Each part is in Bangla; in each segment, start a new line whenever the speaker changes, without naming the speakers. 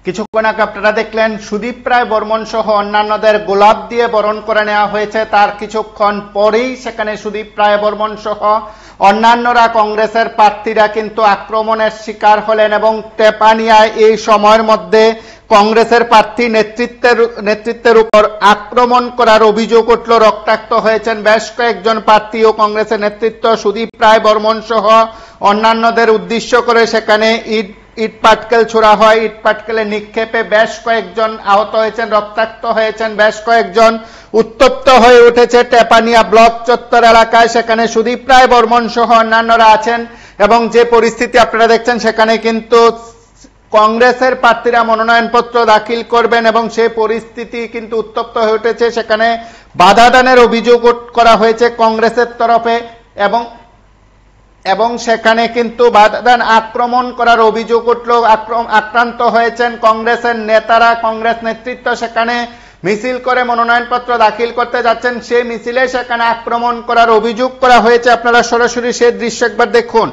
কিছুক্ষণ আগে আপনারা দেখলেন সুদীপ রায় বর্মন সহ অন্যান্যদের গোলাপ দিয়ে বরণ করে নেওয়া হয়েছে। তার কিছুক্ষণ পরেই সেখানে সুদীপ রায় বর্মন সহ অন্যান্যরা কংগ্রেসের প্রার্থীরা কিন্তু আক্রমণের শিকার হলেন এবং তেপানিয়ায় এই সময়ের মধ্যে কংগ্রেসের প্রার্থী নেতৃত্বের উপর আক্রমণ করার অভিযোগ উঠল। রক্তাক্ত হয়েছেন বেশ কয়েকজন প্রার্থী ও কংগ্রেসের নেতৃত্ব। সুদীপ রায় বর্মন সহ অন্যান্যদের উদ্দেশ্য করে সেখানে ইট পাটকেল ছোড়া হয়। ইট পাটকেলের নিক্ষেপে বেশ কয়েকজন আহত হয়েছেন, রক্তাক্ত হয়েছেন, বেশ কয়েকজন উত্তপ্ত হয়ে উঠেছে তেপানিয়া ব্লক চত্বর এলাকায়। সেখানে সুদীপ রায় বর্মন সহ অন্যান্যরা আছেন এবং যে পরিস্থিতি আপনারা দেখছেন সেখানে কিন্তু কংগ্রেসের প্রার্থীরা মনোনয়নপত্র দাখিল করবেন এবং সেই পরিস্থিতি কিন্তু উত্তপ্ত হয়ে উঠেছে। সেখানে বাধা দানের অভিযোগ করা হয়েছে কংগ্রেসের তরফে এবং সেখানে কিন্তু বাধাদান আক্রমণ করার অভিযোগ উঠল। আক্রান্ত হয়েছেন কংগ্রেসের নেতারা, কংগ্রেস নেতৃত্ব সেখানে মিছিল করে মনোনয়নপত্র দাখিল করতে যাচ্ছেন। সেই মিছিলে সেখানে আক্রমণ করার অভিযোগ করা হয়েছে। আপনারা সরাসরি সেই দৃশ্য একবার দেখুন।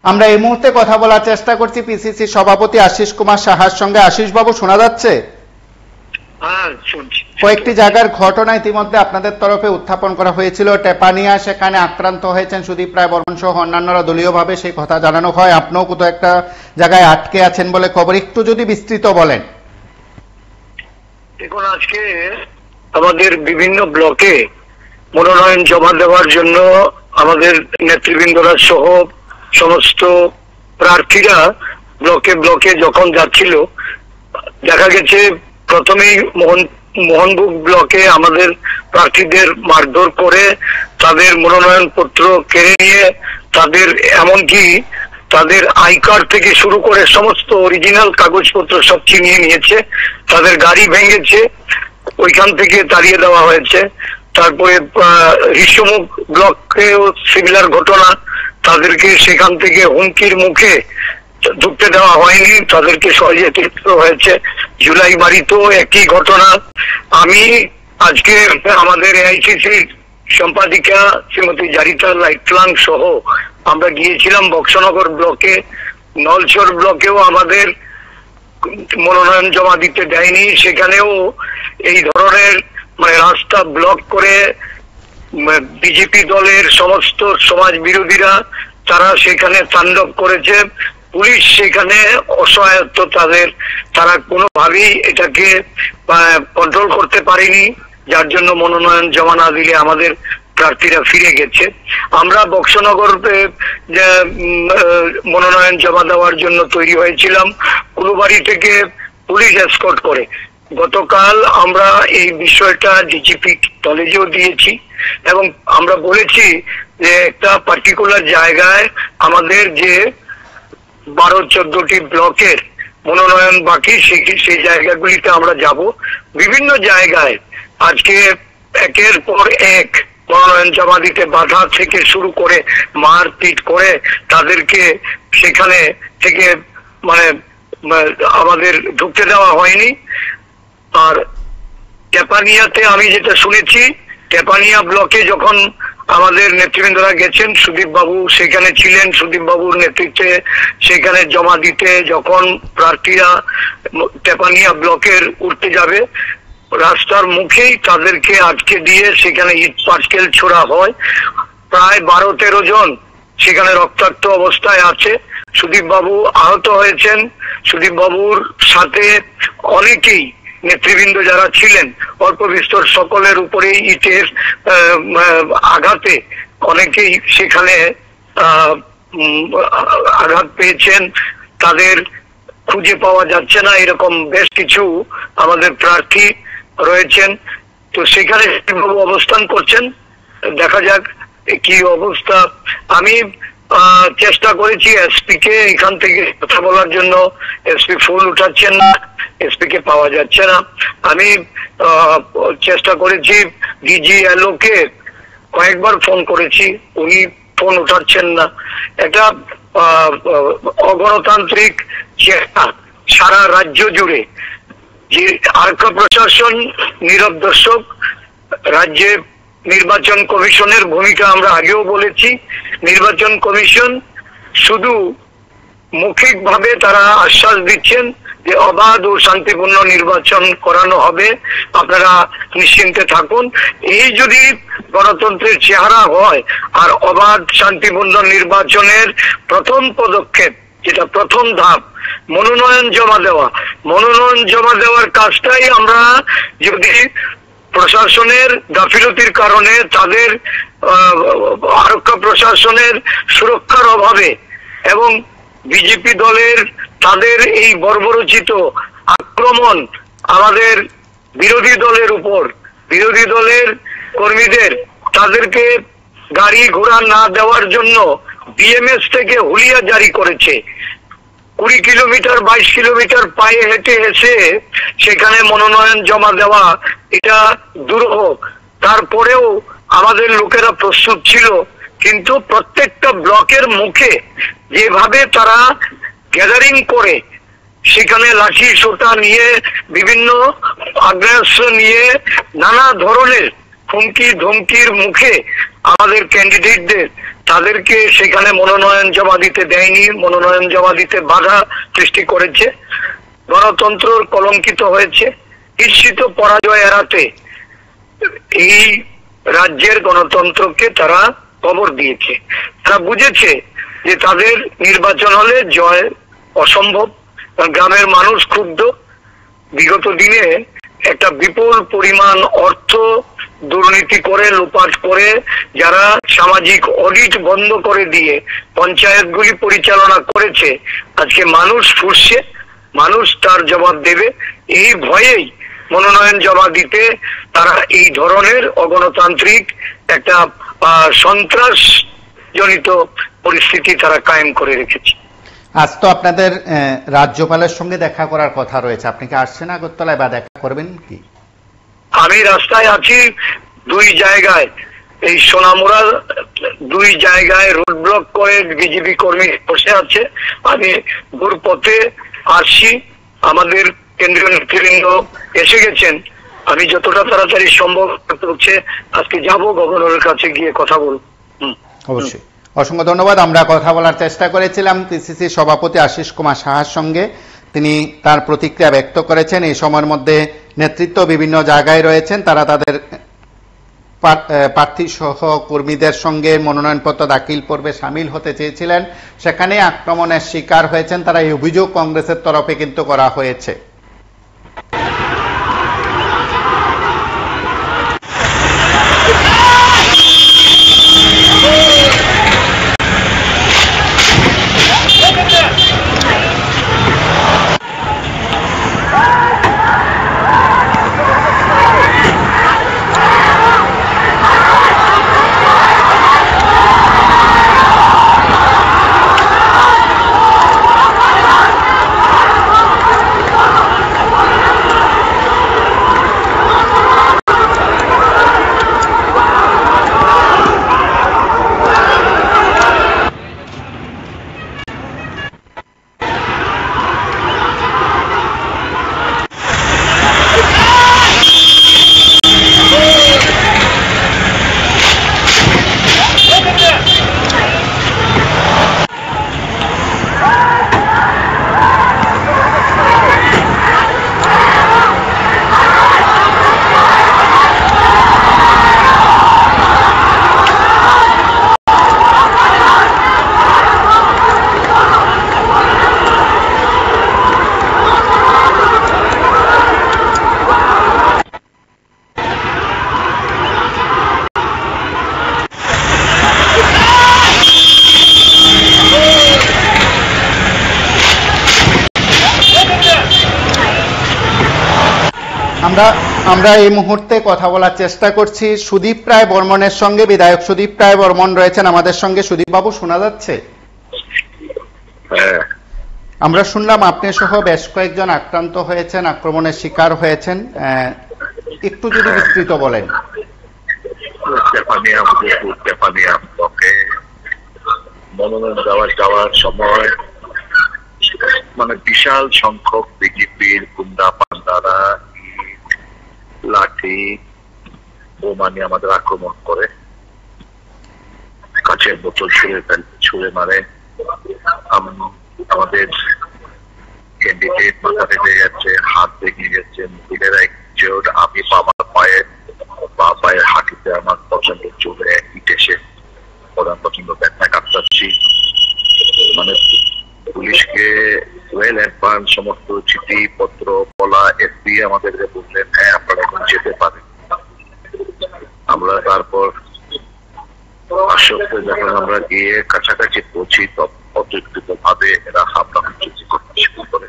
আমরা এই মুহূর্তে কথা বলার চেষ্টা করছি পিসিসি সভাপতি আশিস কুমার সাহার সঙ্গে। আশিস বাবু, শোনা যাচ্ছে? কয়েকটি জায়গার ঘটনা ইতিমধ্যে আপনাদের তরফে উত্থাপন করা হয়েছিল। টেপানিয়া সেখানে আক্রান্ত হয়েছেন সুদীপ রায় বর্মন সহ অন্যান্যরা দলীয়ভাবে সেই কথা জানানো হয়। আপনিও কোথাও একটা জায়গায় আটকে আছেন বলে খবর, একটু যদি বিস্তৃত বলেন।
দেখুন, আজকে আমাদের বিভিন্ন ব্লকে মনোনয়ন জমা দেওয়ার জন্য আমাদের নেতৃবৃন্দরা সহ সমস্ত প্রার্থীরা ব্লকে ব্লকে যখন যাচ্ছিল, দেখা গেছে প্রথমেই মোহনবুক ব্লকে আমাদের প্রার্থীদের মারধর করে তাদের মনোনয়ন পত্র কেড়ে নিয়ে তাদের এমনকি তাদের আই কার্ড থেকে শুরু করে সমস্ত অরিজিনাল কাগজপত্র সব ছিনিয়ে নিয়েছে, তাদের গাড়ি ভেঙেছে, ওইখান থেকে তাড়িয়ে দেওয়া হয়েছে। তারপরে ঋষ্যমুখ ব্লকেও সিমিলার ঘটনা, তাদেরকে সেখান থেকে হুমকির মুখে ঢুকতে দেওয়া হয়নি, তাদেরকে সহজে তীর্থ হয়েছে। জুলাই বাড়িতেও একই ঘটনা। আমি আজকে আমাদের এআইসিসি সম্পাদিকা শ্রীমতী জারিতা লাইটলাং সহ আমরা গিয়েছিলাম বক্সনগর ব্লকে, নলছর ব্লকেও আমাদের মনোনয়ন জমা দিতে দেয়নি, সেখানেও এই ধরনের রাস্তা ব্লক করে বিজেপি দলের সমস্ত সমাজ বিরোধীরা তারা সেখানে তাণ্ডব করেছে। পুলিশ সেখানে অসহায়ত্ব তাদের, তারা কোনোভাবেই এটাকে কন্ট্রোল করতে পারেনি, যার জন্য মনোনয়ন জমা না দিলে আমাদের প্রার্থীরা ফিরে গেছে। আমরা বক্সনগর মনোনয়ন জমা দেওয়ার জন্য তৈরি হয়েছিলাম, কুলুবাড়ি থেকে পুলিশ এসকর্ট করে। গতকাল আমরা এই বিষয়টা ডিজিপি কলেজেও দিয়েছি এবং আমরা বলেছি যে একটা পার্টিকুলার জায়গায় আমাদের যে 12-14টি ব্লকের মনোনয়ন বাকি, সেই জায়গাগুলিতে আমরা যাব। বিভিন্ন জায়গায় আজকে একের পর এক মনোনয়ন জমা দিতে বাধা থেকে শুরু করে মারপিট করে তাদেরকে সেখানে থেকে আমাদের ঢুকতে দেওয়া হয়নি। আর টেপানিয়াতে আমি যেটা শুনেছি, টেপানিয়া ব্লকে যখন আমাদের নেতৃবৃন্দরা গেছেন, সুদীপ বাবু সেখানে ছিলেন, সুদীপ বাবুর নেতৃত্বে সেখানে জমা দিতে যখন প্রার্থীরা টেপানিয়া ব্লকের উঠতে যাবে, রাস্তার মুখেই তাদেরকে আটকে দিয়ে সেখানে ইট পাটকেল ছোড়া হয়। প্রায় 12-13 জন সেখানে রক্তাক্ত অবস্থায় আছে। সুদীপ বাবু আহত হয়েছেন। সুদীপ বাবুর সাথে অনেকেই নেতৃবৃন্দ যারা ছিলেন অল্প বিস্তর সকলের উপরেই ইটের আঘাতে অনেকেই সেখানে আঘাত পেয়েছেন, তাদের খুঁজে পাওয়া যাচ্ছে না, এরকম বেশ কিছু আমাদের প্রার্থী রয়েছেন। তো সেখানে অবস্থান করছেন, দেখা যাক কি অবস্থা। আমি চেষ্টা করেছি এসপি কে এখান থেকে কথা বলার জন্য, এসপি ফোন উঠাচ্ছেন না, এসপি কে পাওয়া যাচ্ছে না। আমি চেষ্টা করেছি ডিজিএলও কে কয়েকবার ফোন করেছি, উনি ফোন উঠাচ্ছেন না। একটা অগণতান্ত্রিক চেষ্টা সারা রাজ্য জুড়ে, যে আরক্ষা প্রশাসন নীরব দর্শক, রাজ্যে নির্বাচন কমিশনের ভূমিকা আমরা আগেও বলেছি। নির্বাচন কমিশন শুধু মৌখিকভাবে তারা আশ্বাস দিচ্ছেন যে অবাধ ও শান্তিপূর্ণ নির্বাচন করানো হবে, আপনারা নিশ্চিন্তে থাকুন। এই যদি গণতন্ত্রের চেহারা হয়, আর অবাধ শান্তিপূর্ণ নির্বাচনের প্রথম পদক্ষেপ, যেটা প্রথম ধাপ মনোনয়ন জমা দেওয়া, মনোনয়ন জমা দেওয়ার কাজটাই আমরা যদি প্রশাসনের গাফিলতির কারণে, তাদের আরক্ষা প্রশাসনের সুরক্ষার অভাবে এবং বিজেপি দলের তাদের এই বর্বরোচিত আক্রমণ আমাদের বিরোধী দলের উপর, বিরোধী দলের কর্মীদের তাদেরকে গাড়ি ঘোড়া না দেওয়ার জন্য বিএমএস থেকে হুলিয়া জারি করেছে। 20 কিলোমিটার 22 কিলোমিটার পায়ে হেঁটে এসে সেখানে মনোনয়ন জমা দেওয়া, এটা দুর্ভোগ। তারপরেও আমাদের লোকেরা প্রস্তুত ছিল, কিন্তু প্রত্যেকটা ব্লকের মুখে যেভাবে তারা গ্যাদারিং করে সেখানে লাঠি সোটা নিয়ে, বিভিন্ন আগ্নেয়াস্ত্র নিয়ে, নানা ধরনের হুমকি ধমকির মুখে আমাদের ক্যান্ডিডেটদের তাদেরকে সেখানে মনোনয়ন জমা দিতে দেয়নি, মনোনয়ন জমা দিতে বাধা সৃষ্টি করেছে। গণতন্ত্র কলঙ্কিত হয়েছে। ঈর্ষিত পরাজয় এড়াতে এই রাজ্যের গণতন্ত্রকে তারা কবর দিয়েছে। তারা বুঝেছে যে তাদের নির্বাচন হলে জয় অসম্ভব। গ্রামের মানুষ ক্ষুব্ধ। বিগত দিনে একটা বিপুল পরিমাণ অর্থ দুর্নীতি করে, লোপাট করে, যারা সামাজিক অডিট বন্ধ করে দিয়ে পঞ্চায়েতগুলি পরিচালনা করেছে, আজকে মানুষ ফুঁসছে, মানুষ তার জবাব দেবে। এই ভয়েই মনোনয়ন জমা দিতে তারা এই ধরনের অগণতান্ত্রিক একটা সন্ত্রাস জনিত পরিস্থিতি তারা কায়েম করে রেখেছে।
আজ তো আপনাদের রাজ্যপালের সঙ্গে দেখা করার কথা রয়েছে, আপনি কি আসছেন আগরতলায় বা দেখা করবেন কি?
আমি রাস্তায় আছি, 2 জায়গায়, এই সোনামুড়া 2 জায়গায় রোড ব্লক করে বিজেপি কর্মী বসে আছে। আমি দূর পথে আসছি, আমাদের কেন্দ্রীয় নেতৃবৃন্দ এসে গেছেন। আমি যতটা তাড়াতাড়ি সম্ভব হচ্ছে আজকে যাব, গভর্নরের কাছে গিয়ে কথা বলব।
অবশ্যই, অসংখ্য ধন্যবাদ। আমরা কথা বলার চেষ্টা করেছিলাম পিসিসি সভাপতি আশিস কুমার সাহার সঙ্গে, তিনি তার প্রতিক্রিয়া ব্যক্ত করেছেন। এই সময়ের মধ্যে নেতৃত্ব বিভিন্ন জায়গায় রয়েছেন, তারা তাদের প্রার্থী সহ কর্মীদের সঙ্গে মনোনয়নপত্র দাখিল পর্বে সামিল হতে চেয়েছিলেন, সেখানে আক্রমণের শিকার হয়েছেন তারা। এই অভিযোগ কংগ্রেসের তরফে কিন্তু করা হয়েছে। আমরা এই মুহূর্তে কথা বলার চেষ্টা করছি সুদীপ রায় বর্মনের সঙ্গে। বিধায়ক সুদীপ রায় বর্মন রয়েছেন আমাদের সঙ্গে। সুদীপ বাবু, শোনা যাচ্ছে? আমরা শুনলাম আপনি সহ বেশ কয়েকজন আক্রান্ত হয়েছেন, আক্রমণের শিকার হয়েছেন, একটু যদি বিস্তৃত বলেন।
মনোনয়ন যাওয়ার সময় মানে বিশাল সংখ্যক বিজেপির গুন্ডা পান্ডারা লাঠি বোমা নিয়ে আমাদের আক্রমণ করে, কাঁচের বোতল ছুঁড়ে মারে। আমাদের ক্যান্ডিডেট মাথা ফেটে গেছে, হাত ভেঙে গেছে, মহিলারা একজন, আমি পায়ের হাঁটুতে আমার প্রচন্ড চুলে ইট এসে ওরা প্রচন্ড ব্যথা কাটাচ্ছি। মানে পুলিশকে ওয়েল অ্যাডভান্স সমস্ত চিঠি পত্র বলা, এসপি আমাদেরকে বললেন হ্যাঁ আপনারা এখন যেতে পারেন। আমরা তারপর আশ্বস্ত যখন আমরা গিয়ে কাছাকাছি পৌঁছি অতর্কিত ভাবে এরা হামলা হুমকি করতে শুরু করে।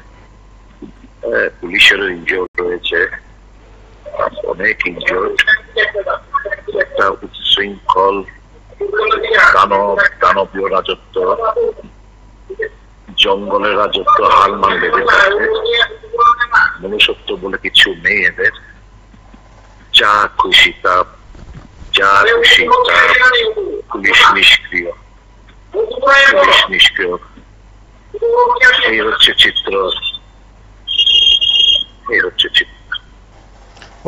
পুলিশেরও ইনজিওর্ড রয়েছে, অনেক ইনজিওর্ড। একটা উচ্ছৃঙ্খল দানবীয় রাজত্ব, জঙ্গলের রাজত্ব হালমান বেঁধে থাকে। মনুষ্যত্ব বলে কিছু নেই এদের। যা খুশি তা পুলিশ নিষ্ক্রিয়। এই হচ্ছে চিত্র।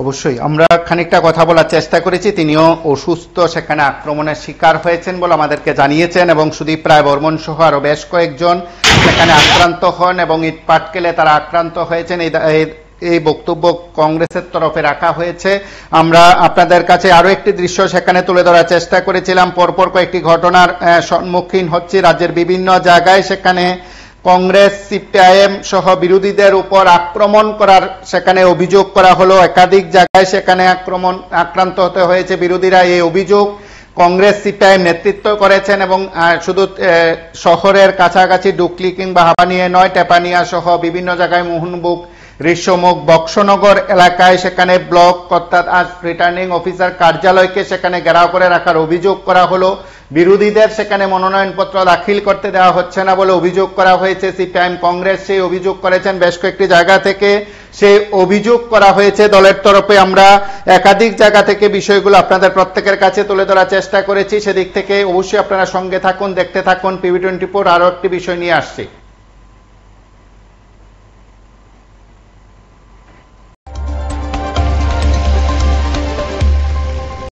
অবশ্যই আমরা খানিকটা কথা বলার চেষ্টা করেছি। তিনিও অসুস্থ, সেখানে আক্রমণের শিকার হয়েছেন বলে আমাদেরকে জানিয়েছেন, এবং সুদীপ রায় বর্মন সহ আরো বেশ কয়েকজন সেখানে আক্রান্ত হন এবং ইট পাটকেলে তারা আক্রান্ত হয়েছেন। এই বক্তব্য কংগ্রেসের তরফে রাখা হয়েছে। আমরা আপনাদের কাছে আরো একটি দৃশ্য সেখানে তুলে ধরার চেষ্টা করেছিলাম। পরপর কয়েকটি ঘটনার সম্মুখীন হচ্ছে রাজ্যের বিভিন্ন জায়গায়। সেখানে কংগ্রেস, সিপিআইএম সহ বিরোধীদের উপর আক্রমণ করার সেখানে অভিযোগ করা হলো। একাধিক জায়গায় সেখানে আক্রান্ত হতে হয়েছে বিরোধীরা। এই অভিযোগ কংগ্রেস, সিপিআইএম নেতৃত্ব করেছেন, এবং শুধু শহরের কাছাকাছি ডুকলি কিংবা হাবানিয়া নয়, টেপানিয়া সহ বিভিন্ন জায়গায় মোহনবুক, ঋষ্যমুখ, বক্সনগর এলাকায় সেখানে ব্লক অর্থাৎ আজ রিটার্নিং অফিসার কার্যালয়কে সেখানে ঘেরাও করে রাখার অভিযোগ করা হলো। বিরোধীদের সেখানে মনোনয়নপত্র দাখিল করতে দেওয়া হচ্ছে না বলে অভিযোগ করা হয়েছে। সিপিআইএম, কংগ্রেস সেই অভিযোগ করেছেন বেশ কয়েকটি জায়গা থেকে। সেই অভিযোগ করা হয়েছে দলের তরফে। আমরা একাধিক জায়গা থেকে বিষয়গুলো আপনাদের প্রত্যেকের কাছে তুলে ধরার চেষ্টা করেছি। সেদিক থেকে অবশ্যই আপনারা সঙ্গে থাকুন, দেখতে থাকুন PV24। আরো একটি বিষয় নিয়ে আসছি।